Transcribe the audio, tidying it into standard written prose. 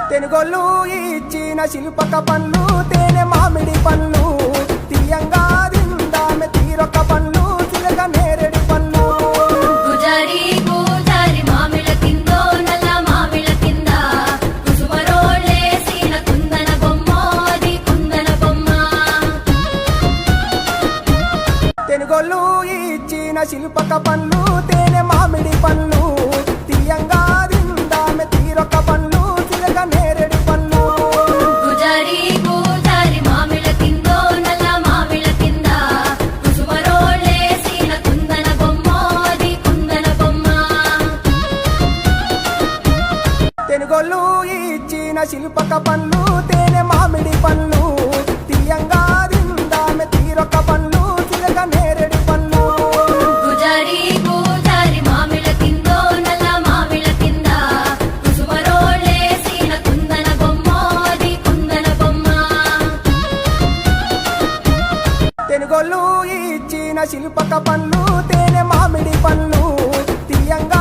తెనుగోళ్ళు ఇచ్చిన శిల్పక పండ్లు తేనె మామిడి పండ్లు తీయంగా దిందామె తీరొక్క పండ్లు చిలక నేరేడి పండ్లు గుజారి గుజారి మామిళ్ళ కిందో నల్ల మామిళ్ళ కింద కుసుమరోళ్ళేసిన కుందన బొమ్మ అది కుందన బొమ్మ తెనుగోళ్ళు ఇచ్చిన శిల్పక పండ్లు తేనె మామిడి పండ్లు తీయంగా దిందామె తీరొక్క పండ్లు చిలక నేరేడి పండ్లు గుజారి గుజారి మామిళ్ళ కిందో నల్ల మామిళ్ళ కింద కుసుమరోళ్ళేసిన కుందన బొమ్మ అది కుందన బొమ్మ తెనుగోళ్ళు ఇచ్చిన శిల్పక పండ్లు తేనె మామిడి పండ్లు తీయంగా దిందామె తీరొక్క పండ్లు చిలక నేరేడి పండ్లు గుజారి గుజారి మామిళ్ళ కిందో నల్ల మామిళ్ళ కింద కుసుమరోళ్ళేసిన కుందన బొమ్మ అది కుందన బొమ్మ తెనుగోళ్ళు ఇచ్చిన శిల్పక పండ్లు తేనె మామిడి పండ్లు తీయంగా